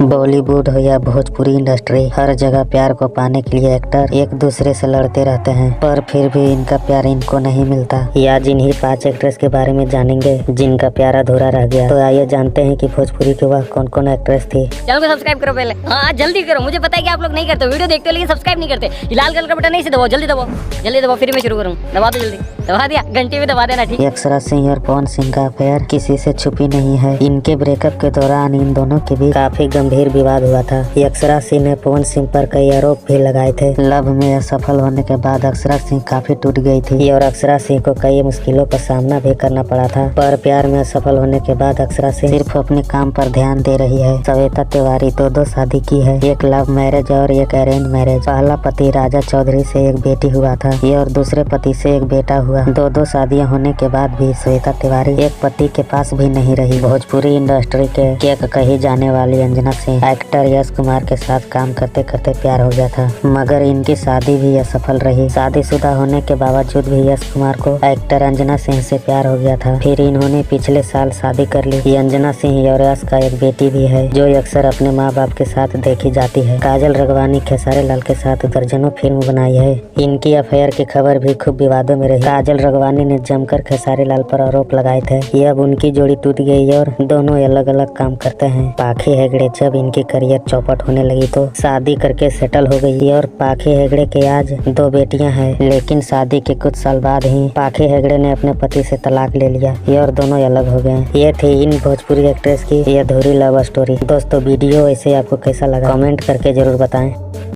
बॉलीवुड हो या भोजपुरी इंडस्ट्री, हर जगह प्यार को पाने के लिए एक्टर एक दूसरे से लड़ते रहते हैं, पर फिर भी इनका प्यार इनको नहीं मिलता। या जिन्हीं 5 एक्ट्रेस के बारे में जानेंगे जिनका प्यार अधूरा रह गया। तो आइए जानते हैं कि भोजपुरी के वह कौन कौन एक्ट्रेस थी। चैनल को सब्सक्राइब करो पहले। हाँ जल्दी करो, मुझे पता है कि आप लोग नहीं करते, वीडियो देखते हो लेकिन सब्सक्राइब नहीं करते। ये लाल कलर का बटन नहीं से दबाओ, जल्दी दबाओ, जल्दी दबाओ, फिर मैं शुरू करूँ। दबा दो जल्दी, दबा दिया, घंटी भी दबा देना। ठीक। अक्षरा सिंह और पवन सिंह का अफेयर किसी से छुपी नहीं है। इनके ब्रेकअप के दौरान इन दोनों के बीच काफी गंभीर विवाद हुआ था। अक्षरा सिंह ने पवन सिंह पर कई आरोप भी लगाए थे। लव में असफल होने के बाद अक्षरा सिंह काफी टूट गई थी और अक्षरा सिंह को कई मुश्किलों का सामना भी करना पड़ा था। पर प्यार में असफल होने के बाद अक्षरा सिंह सिर्फ अपने काम पर ध्यान दे रही है। श्वेता तिवारी दो शादी की है, एक लव मैरिज और एक अरेंज मैरिज। पहला पति राजा चौधरी से एक बेटी हुआ था और दूसरे पति से एक बेटा हुआ। दो शादियां होने के बाद भी श्वेता तिवारी एक पति के पास भी नहीं रही। भोजपुरी इंडस्ट्री के केक कही जाने वाली अंजना सिंह एक्टर यश कुमार के साथ काम करते करते प्यार हो गया था, मगर इनकी शादी भी असफल रही। शादीशुदा होने के बावजूद भी यश कुमार को एक्टर अंजना सिंह से प्यार हो गया था। फिर इन्होंने पिछले साल शादी कर ली। अंजना सिंह और यश का एक बेटी भी है जो अक्सर अपने माँ बाप के साथ देखी जाती है। काजल रघवानी खेसारी लाल के साथ दर्जनों फिल्म बनाई है। इनकी अफेयर की खबर भी खूब विवादों में रही। काजल रघवानी ने जमकर खेसारी लाल पर आरोप लगाए थे कि अब उनकी जोड़ी टूट गई और दोनों अलग अलग काम करते हैं। पाखी हेगड़े जब इनकी करियर चौपट होने लगी तो शादी करके सेटल हो गई और पाखी हेगड़े के आज 2 बेटियां हैं। लेकिन शादी के कुछ साल बाद ही पाखी हेगड़े ने अपने पति से तलाक ले लिया और दोनों अलग हो गए। ये थी इन भोजपुरी एक्ट्रेस की ये अधूरी लव स्टोरी। दोस्तों वीडियो ऐसे आपको कैसा लगा कमेंट करके जरूर बताएं।